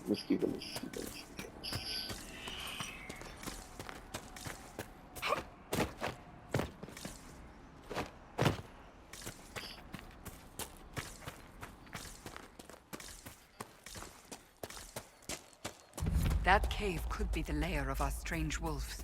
Vamos. That cave could be the lair of our strange wolves.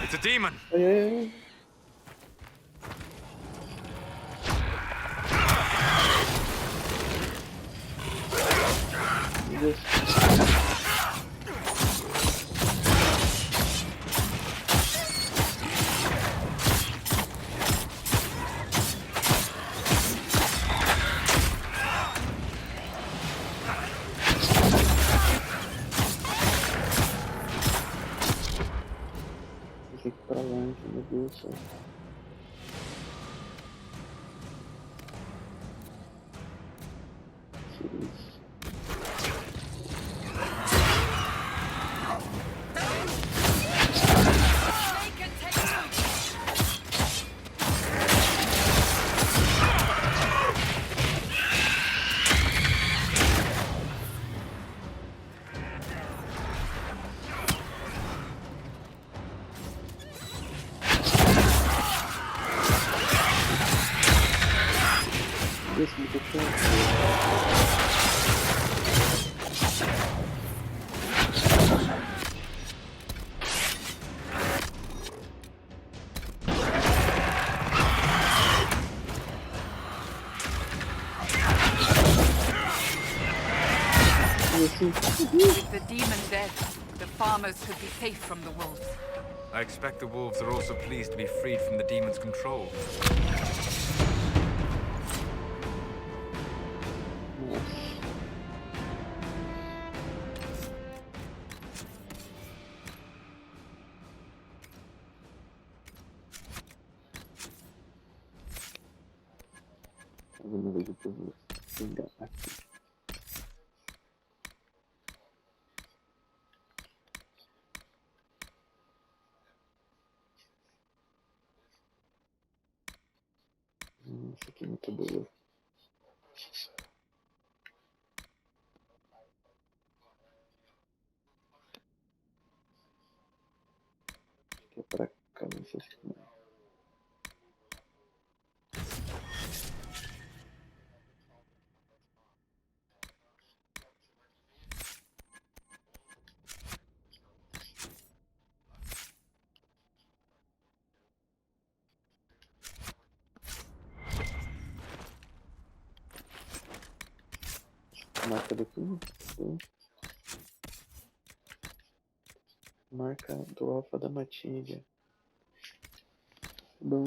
It's a demon! Ai. Meu Deus. Tem que ir pra longe, meu Deus do céu. Tira isso. Esse me deixou. With the demon dead, the farmers could be safe from the wolves. I expect the wolves are also pleased to be freed from the demon's control. Eu não vejo por você. Aqui. Isso aqui é muito boa. Acho que é pra cá, não sei se não. Marca daqui. Marca do alfa da matilha. Bom.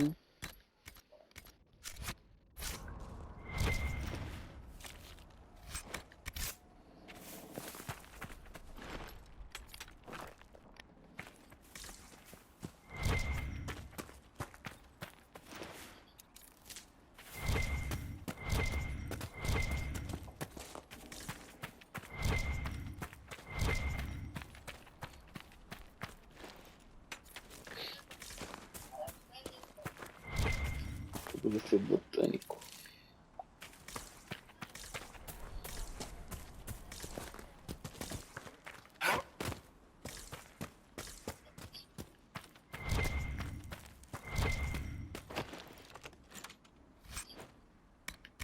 Deve ser botânico.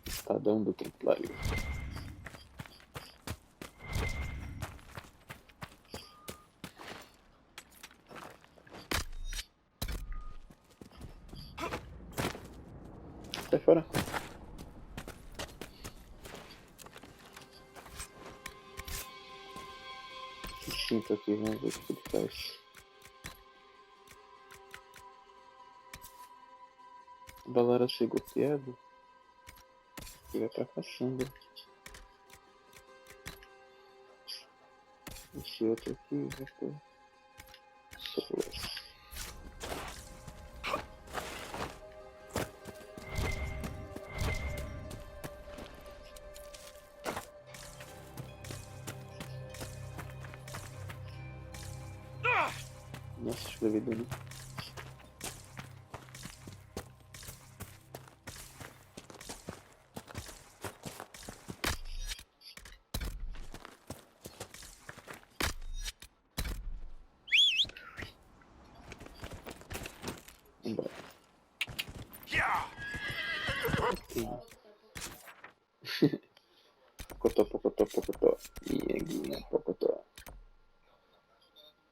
Espadão do Templário. Sai fora. Esse cinto aqui, vamos ver o que ele faz. Balara chegou piado. E vai pra caçamba. Esse outro aqui vai por solas. Nossa, acho que levei dano. Vambora. Ok. Pocotó, pocotó, pocotó. Guinha, pocotó.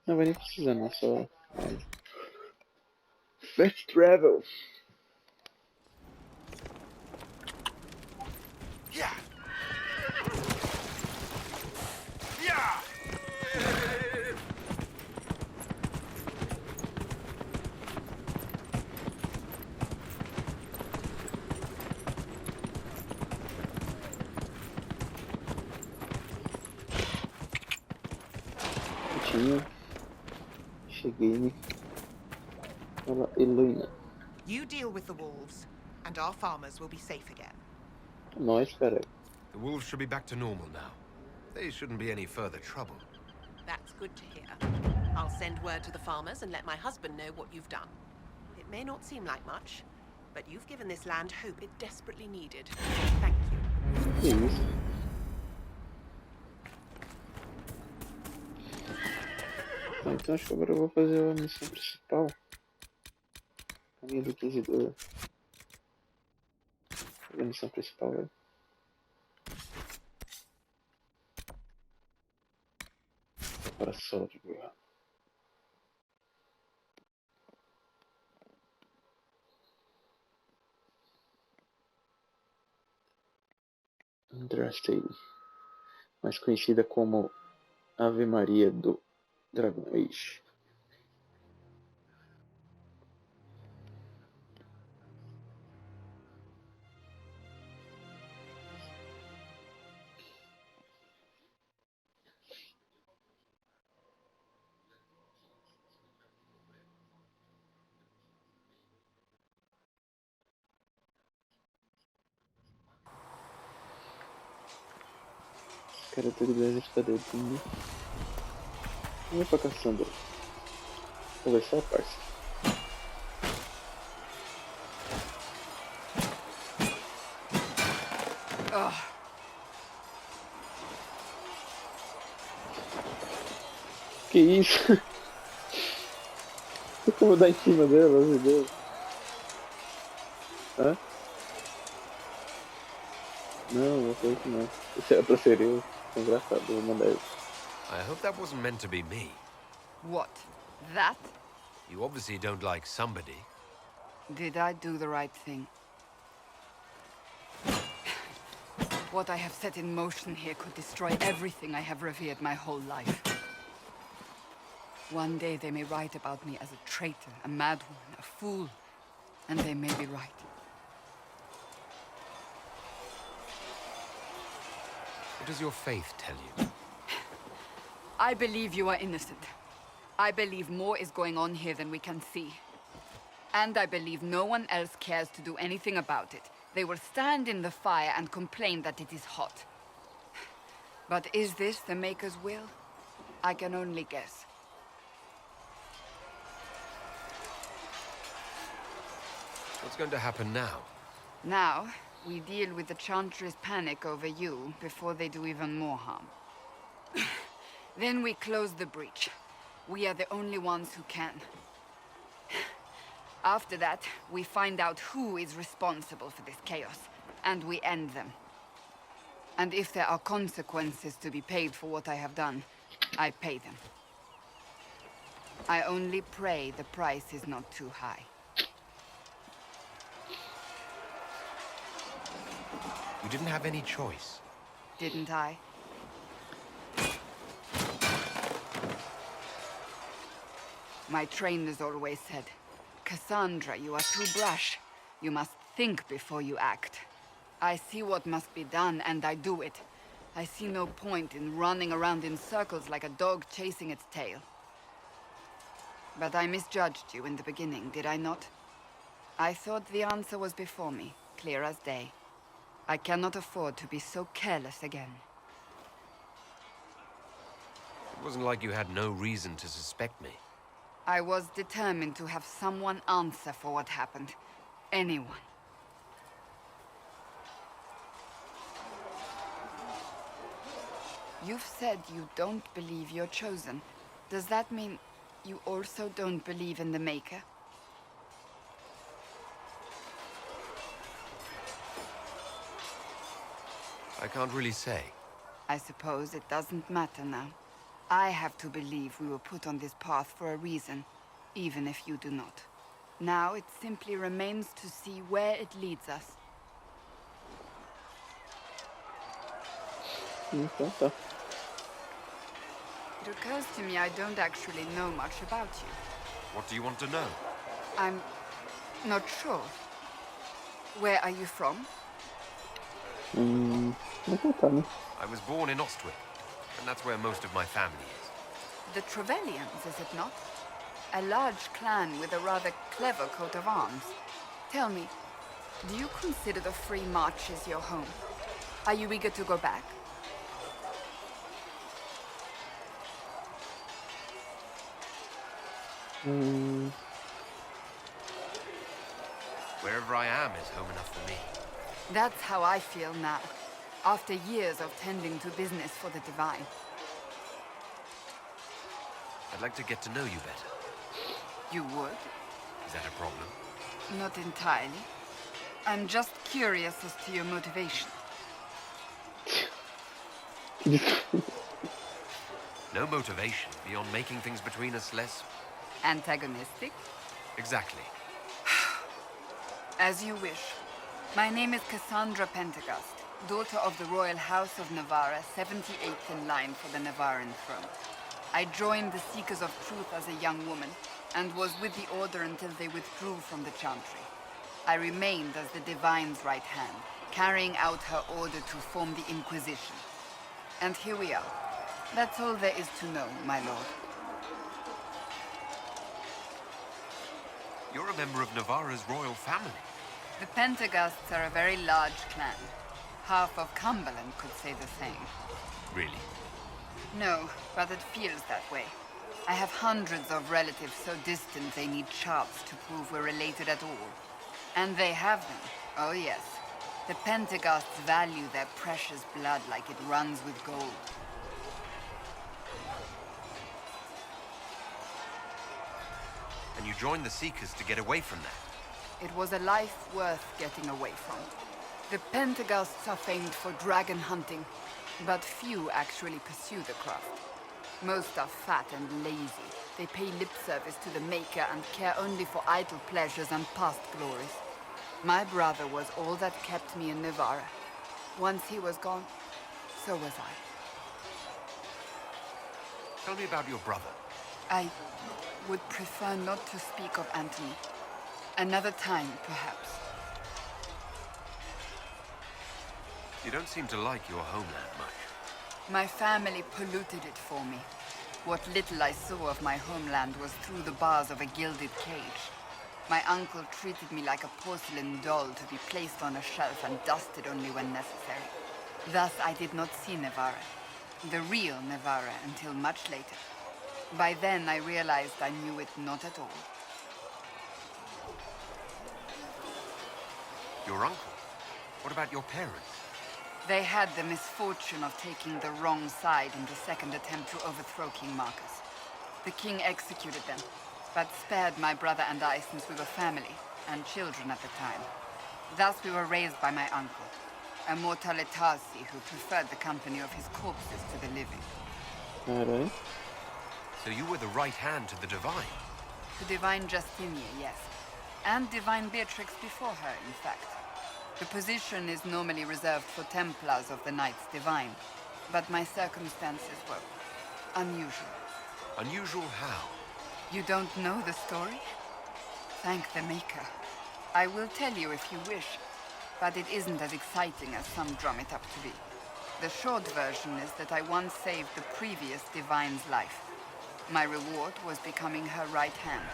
Não vai nem precisar, não. Só... Fast travel. Cheguei, né? Fala, Heloína. You deal with the wolves, and our farmers will be safe again. Nós, cara. The wolves should be back to normal now. They shouldn't be any further trouble. That's good to hear. I'll send word to the farmers and let my husband know what you've done. It may not seem like much, but you've given this land hope it desperately needed. Thank you. Que isso? Tá, então acho que agora eu vou fazer a missão principal. Caminho do Inquisidor. A missão principal, velho. Para solo de guerra. Andraste, mais conhecida como Ave Maria do Dragon Age. Cara, tudo bem, está dedinho. Vamos pra Cassandra. Conversar, parça. Que isso? Tem como dar em cima dela, meu Deus. Hã? Não, não foi isso não. Isso era pra ser eu. É engraçado, eu vou mandar isso. I hope that wasn't meant to be me. What? That? You obviously don't like somebody. Did I do the right thing? What I have set in motion here could destroy everything I have revered my whole life. One day they may write about me as a traitor, a madwoman, a fool. And they may be right. What does your faith tell you? I believe you are innocent. I believe more is going on here than we can see. And I believe no one else cares to do anything about it. They will stand in the fire and complain that it is hot. But is this the Maker's will? I can only guess. What's going to happen now? Now, we deal with the Chantry's panic over you before they do even more harm. Then we close the breach. We are the only ones who can. After that, we find out who is responsible for this chaos, and we end them. And if there are consequences to be paid for what I have done, I pay them. I only pray the price is not too high. You didn't have any choice. Didn't I? My trainers always said, Cassandra, you are too brash. You must think before you act. I see what must be done, and I do it. I see no point in running around in circles like a dog chasing its tail. But I misjudged you in the beginning, did I not? I thought the answer was before me, clear as day. I cannot afford to be so careless again. It wasn't like you had no reason to suspect me. I was determined to have someone answer for what happened. Anyone. You've said you don't believe you're chosen. Does that mean you also don't believe in the Maker? I can't really say. I suppose it doesn't matter now. I have to believe we were put on this path for a reason, even if you do not. Now it simply remains to see where it leads us. Então tá. It occurs to me I don't actually know much about you. What do you want to know? I'm not sure. Where are you from? Não contar, né? I was born in Ostwick, and that's where most of my family is. The Trevellians, is it not? A large clan with a rather clever coat of arms. Tell me, do you consider the Free Marches your home? Are you eager to go back? Wherever I am is home enough for me. That's how I feel now, after years of tending to business for the Divine. I'd like to get to know you better. You would? Is that a problem? Not entirely. I'm just curious as to your motivation. No motivation beyond making things between us less... Antagonistic? Exactly. As you wish. My name is Cassandra Pentecost, daughter of the Royal House of Navarra, 78th in line for the Navarran throne. I joined the Seekers of Truth as a young woman, and was with the Order until they withdrew from the Chantry. I remained as the Divine's right hand, carrying out her order to form the Inquisition. And here we are. That's all there is to know, my lord. You're a member of Navarra's royal family. The Pentecosts are a very large clan. Half of Cumberland could say the same. Really? No, but it feels that way. I have hundreds of relatives so distant they need charts to prove we're related at all. And they have them. Oh yes. The Pentecosts value their precious blood like it runs with gold. And you joined the Seekers to get away from that? It was a life worth getting away from. The Pentecosts are famed for dragon hunting, but few actually pursue the craft. Most are fat and lazy. They pay lip service to the Maker and care only for idle pleasures and past glories. My brother was all that kept me in Navarra. Once he was gone, so was I. Tell me about your brother. I would prefer not to speak of Anthony. Another time, perhaps. You don't seem to like your homeland much. My family polluted it for me. What little I saw of my homeland was through the bars of a gilded cage. My uncle treated me like a porcelain doll to be placed on a shelf and dusted only when necessary. Thus, I did not see Navarra, the real Navarra, until much later. By then, I realized I knew it not at all. Your uncle? What about your parents? They had the misfortune of taking the wrong side in the second attempt to overthrow King Marcus. The king executed them, but spared my brother and I since we were family, and children at the time. Thus we were raised by my uncle, a mortalitasi who preferred the company of his corpses to the living. Alright. So you were the right hand to the Divine? To Divine Justinia, yes. And Divine Beatrix before her, in fact. The position is normally reserved for Templars of the Knights Divine, but my circumstances were unusual. Unusual how? You don't know the story? Thank the Maker. I will tell you if you wish, but it isn't as exciting as some drum it up to be. The short version is that I once saved the previous Divine's life. My reward was becoming her right hand.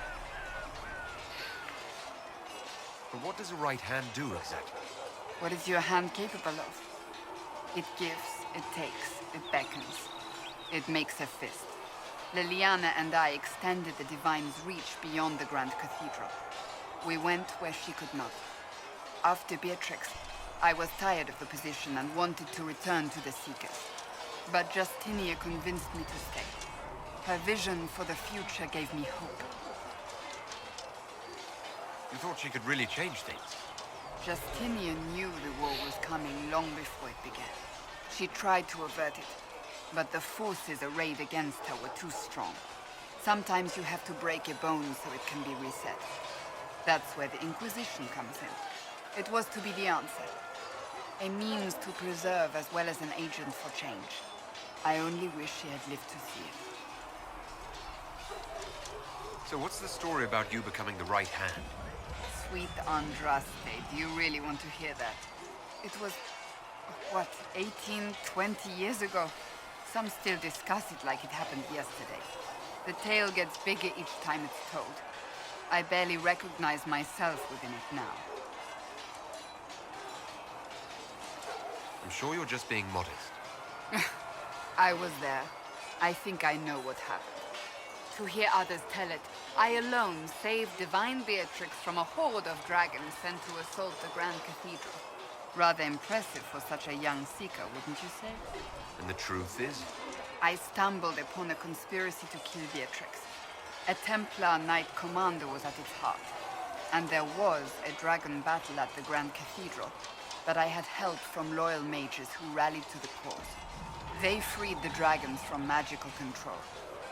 But what does a right hand do exactly? What is your hand capable of? It gives, it takes, it beckons. It makes a fist. Liliana and I extended the Divine's reach beyond the Grand Cathedral. We went where she could not. After Beatrix, I was tired of the position and wanted to return to the Seekers. But Justinia convinced me to stay. Her vision for the future gave me hope. You thought she could really change things? Justinia knew the war was coming long before it began. She tried to avert it, but the forces arrayed against her were too strong. Sometimes you have to break a bone so it can be reset. That's where the Inquisition comes in. It was to be the answer. A means to preserve as well as an agent for change. I only wish she had lived to see it. So what's the story about you becoming the right hand? Sweet Andraste, do you really want to hear that? It was, what, 18, 20 years ago? Some still discuss it like it happened yesterday. The tale gets bigger each time it's told. I barely recognize myself within it now. I'm sure you're just being modest. I was there. I think I know what happened. To hear others tell it, I alone saved Divine Beatrix from a horde of dragons sent to assault the Grand Cathedral. Rather impressive for such a young seeker, wouldn't you say? And the truth is? I stumbled upon a conspiracy to kill Beatrix. A Templar Knight Commander was at its heart. And there was a dragon battle at the Grand Cathedral, but I had help from loyal mages who rallied to the cause. They freed the dragons from magical control.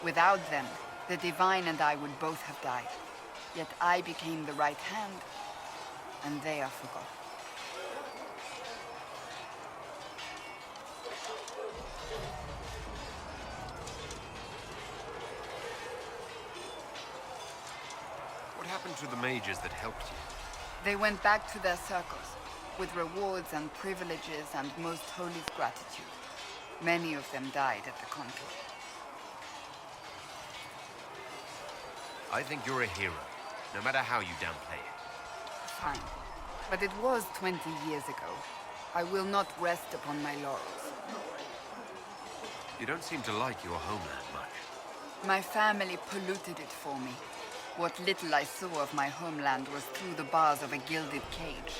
Without them, the Divine and I would both have died. Yet I became the right hand, and they are forgotten. What happened to the mages that helped you? They went back to their circles, with rewards and privileges and most holy gratitude. Many of them died at the conclave. I think you're a hero, no matter how you downplay it. Fine. But it was 20 years ago. I will not rest upon my laurels. You don't seem to like your homeland much. My family polluted it for me. What little I saw of my homeland was through the bars of a gilded cage.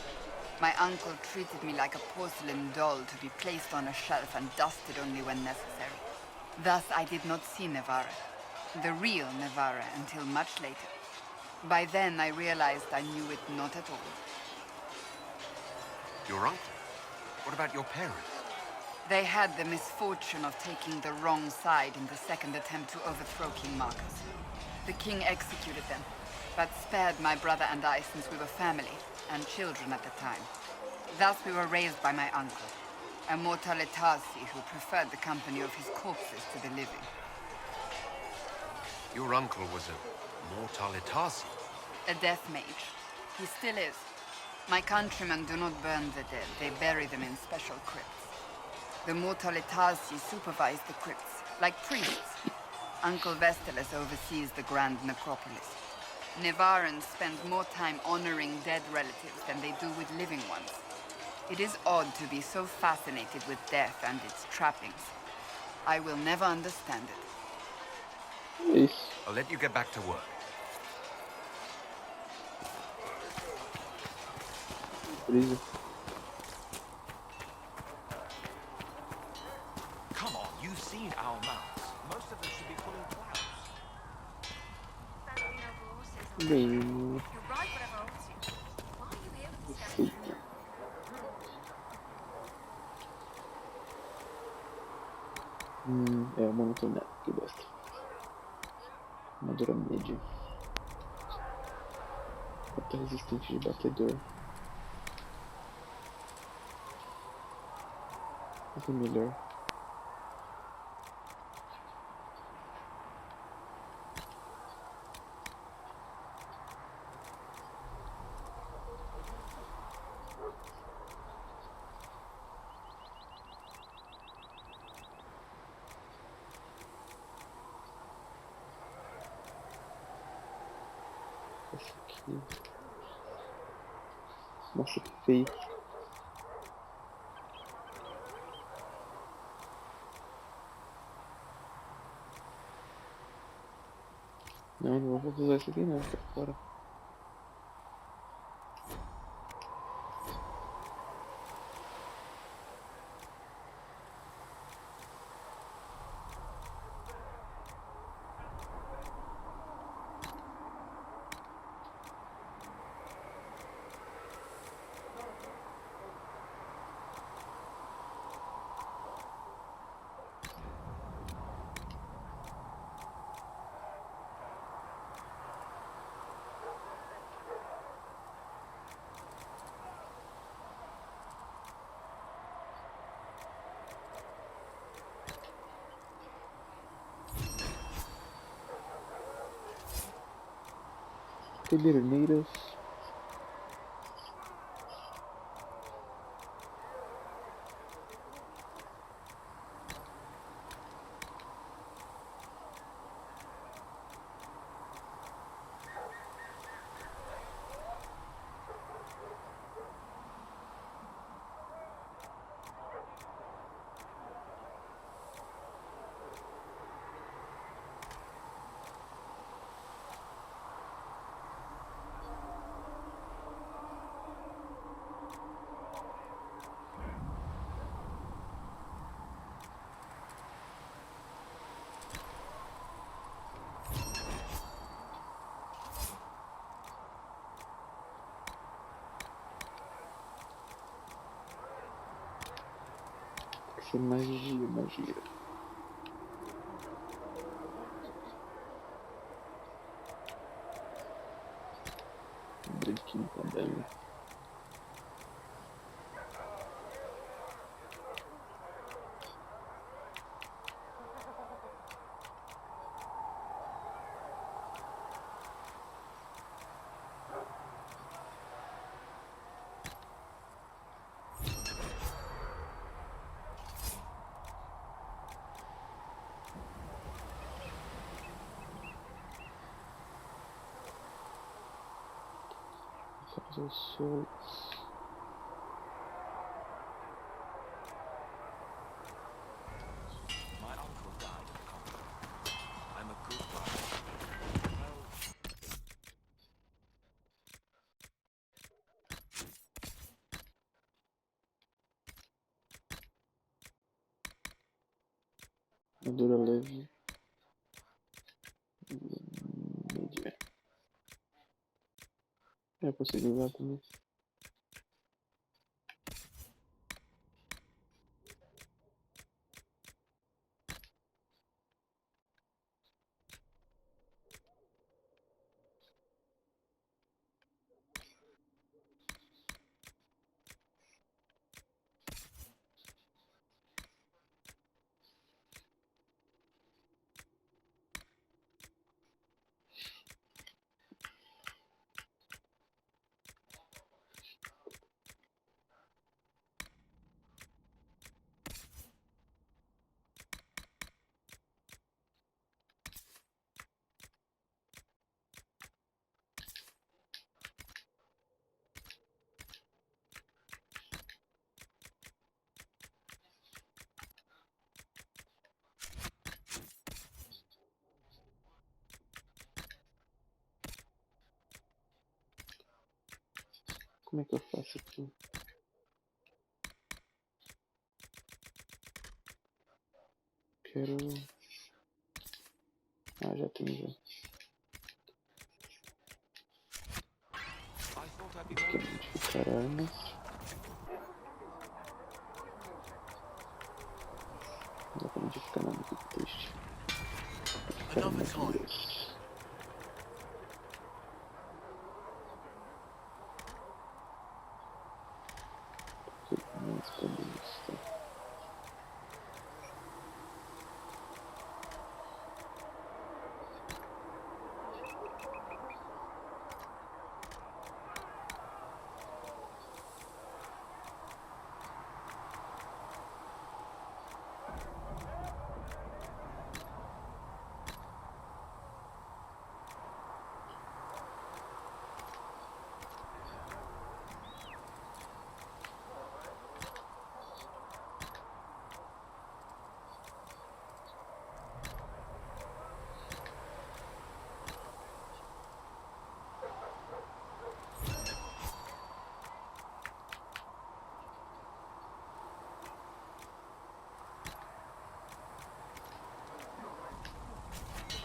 My uncle treated me like a porcelain doll to be placed on a shelf and dusted only when necessary. Thus I did not see Navarra, the real Navarra, until much later. By then I realized I knew it not at all. Your uncle? What about your parents? They had the misfortune of taking the wrong side in the second attempt to overthrow King Marcus. The king executed them, but spared my brother and I since we were family and children at the time. Thus we were raised by my uncle, a mortale tarsi who preferred the company of his corpses to the living. Your uncle was a mortale tarsi? A death mage. He still is. My countrymen do not burn the dead, they bury them in special crypts. The mortale tarsi supervise the crypts, like priests. Uncle Vestalis oversees the grand necropolis. Nevarans spend more time honoring dead relatives than they do with living ones. It is odd to be so fascinated with death and its trappings. I will never understand it. É isso. I'll let you get back to work. Brisa. Come on, you've seen our mouths. Most of them should be pulling clouds. Bem, You're right, whatever else you. Why are you here with this guy? aceita. É uma montanha que gosta. Armadura média. Rota resistente de batedor. Essa é melhor. Essa aqui. Nossa, que feio. Não, não vou usar isso aqui não, tá fora. Caderneiras. Tem que ser magia, magia. Branquinho também. Só fazer os sols. My uncle died in combat. I'm a good guy. Well, Armadura leve. Média. Eu consigo usar também. Como é que eu faço aqui? Quero... Ah, já tenho já. I thought I'd be Aqui more é modificar armas. Não dá pra modificar nada aqui, que triste. Modificar Another time. armaduras. Mais podemos, tá?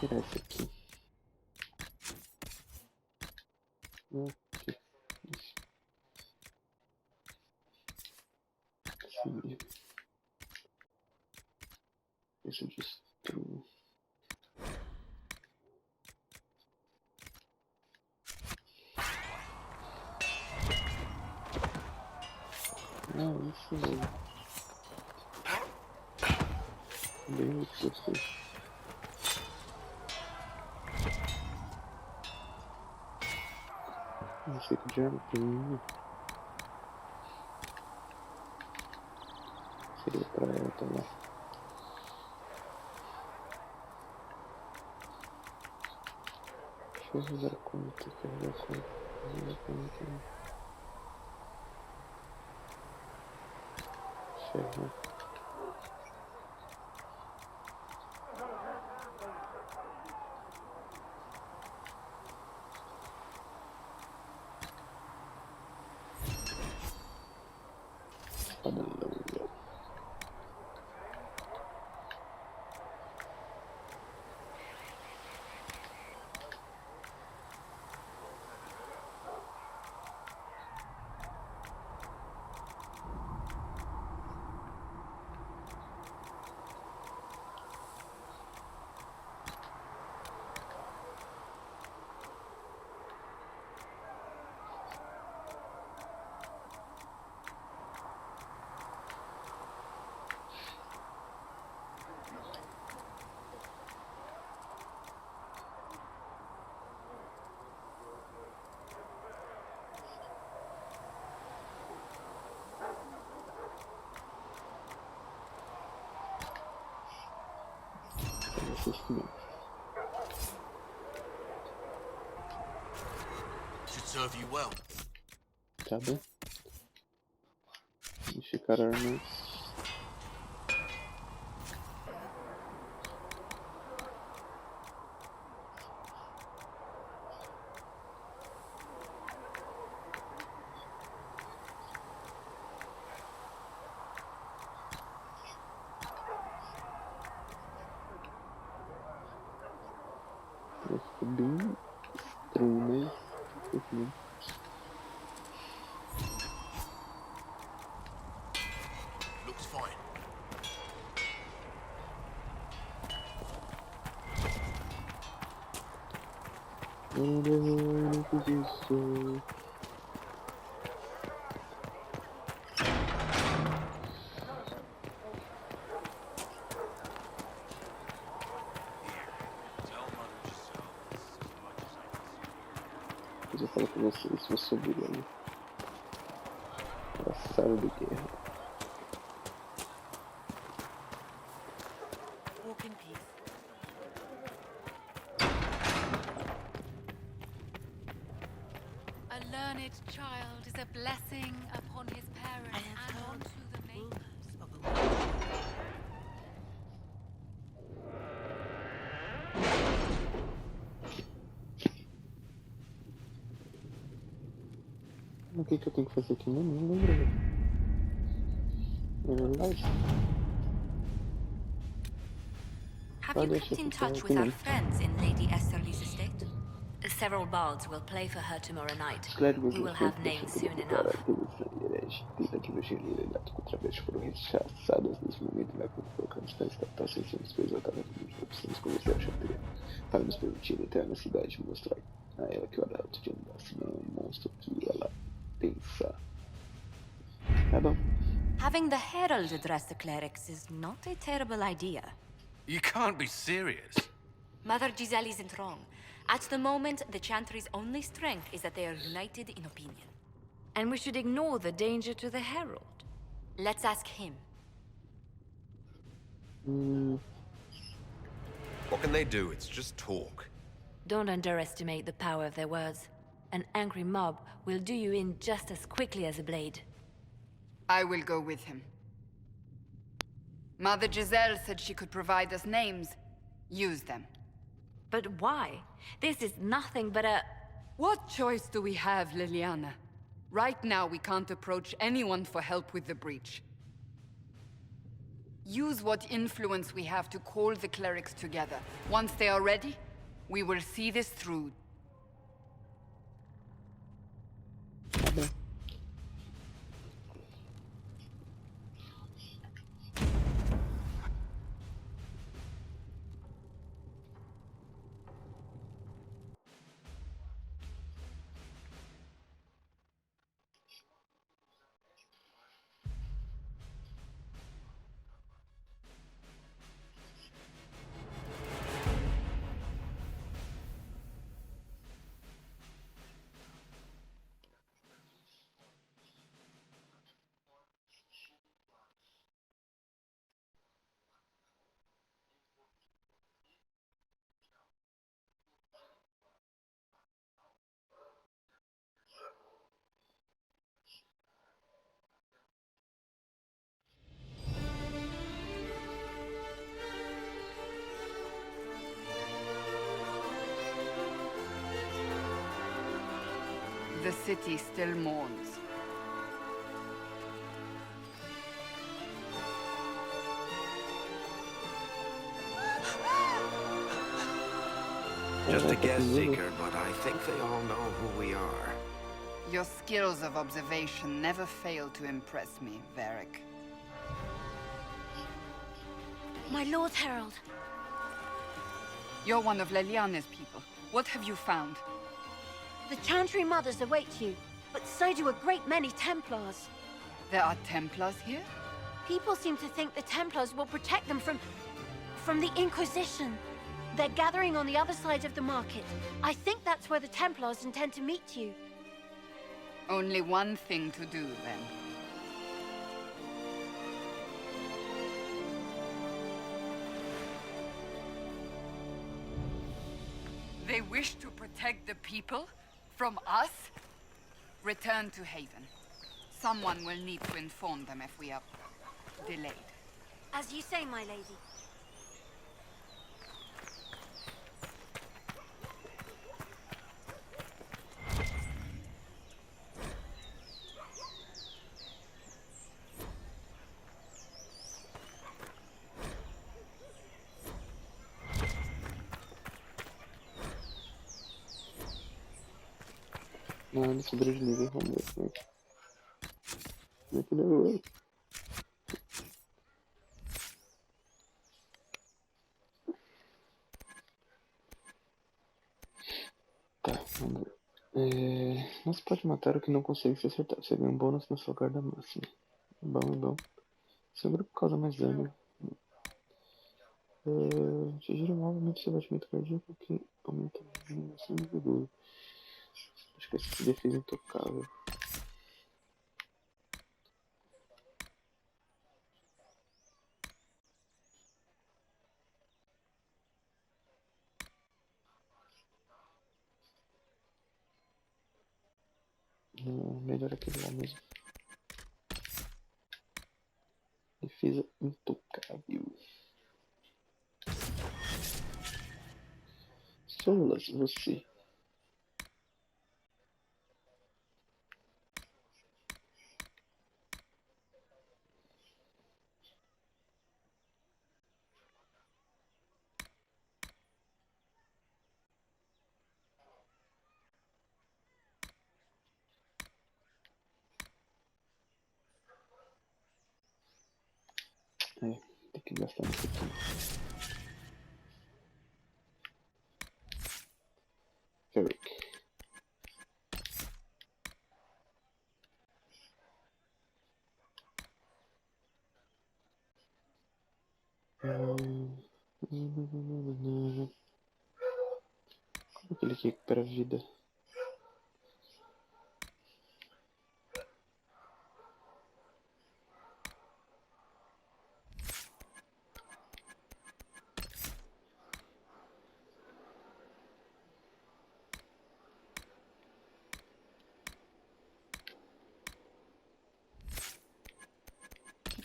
tirar esse aqui. Aqui. Isso. Sim. Deixa eu destruir. Ah, isso mesmo. Bem o que eu sei. Não sei que diabo tem mim. Seria pra ela também. Deixa eu fazer a conta, fazer a conta, fazer a conta. Ferro. Espada longa. Should serve you well. Tá bem? Ficar armas. Ficou bem estranho, né? Enfim. Looks fine. Eu não fiz isso. Depois eu falo com vocês se eu subir ali. Pra sala de guerra. Walk in peace. A learned child is a blessing upon his parents I have and heard onto the maiden. rumors of a war. O que eu tenho que fazer aqui? Não lembro. É verdade? Have you kept in touch with our friends in Lady Esterly's estate? Several bards will play for her tomorrow night. We will have names soon enough. Tenta divergir liderato contra vez foram rechaçadas nesse momento na colocar distância da taça em cima dos exatamente como precisamos conversar a chanteira para nos permitir entrar na cidade e mostrar a ela que o adulto de andar se não é um monstro que ela pensa. Tá bom. Having the herald address the clerics is not a terrible idea. You can't be serious. Mother Giselle isn't wrong. At the moment, the Chantry's only strength is that they are united in opinion. And we should ignore the danger to the herald. Let's ask him. What can they do? It's just talk. Don't underestimate the power of their words. An angry mob will do you in just as quickly as a blade. I will go with him. Mother Giselle said she could provide us names. Use them. But why? This is nothing but a... What choice do we have, Liliana? Right now, we can't approach anyone for help with the breach. Use what influence we have to call the clerics together. Once they are ready, we will see this through. Tá bem. The city still mourns. Just a guest seeker, but I think they all know who we are. Your skills of observation never fail to impress me, Varric. My Lord Herald. You're one of Leliane's people. What have you found? The Chantry Mothers await you, but so do a great many Templars. There are Templars here? People seem to think the Templars will protect them from the Inquisition. They're gathering on the other side of the market. I think that's where the Templars intend to meet you. Only one thing to do, then. They wish to protect the people? From us? Return to Haven. Someone will need to inform them if we are delayed. As you say, my lady. Mano, subiu de nível, vamos ver como é que deu ele. Tá, vamos ver. Não se pode matar o que não consegue se acertar. Você ganha um bônus na sua guarda máxima. Bom, é bom. Seu grupo causa mais dano. Gira novamente seu batimento cardíaco que aumenta a eliminação do vigor. Acho que essa defesa é intocável. Não, melhor aquele lá mesmo. Defesa intocável. Solas, você. Tem que gastar um pouquinho. Varric. Como aquele que recupera a vida?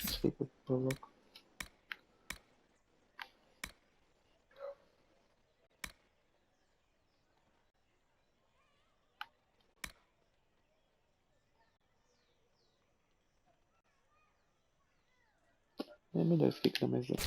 Não sei o que eu coloco. É melhor ficar mais alto.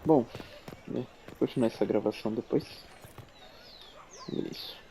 Bom, né, vou continuar essa gravação depois. É isso.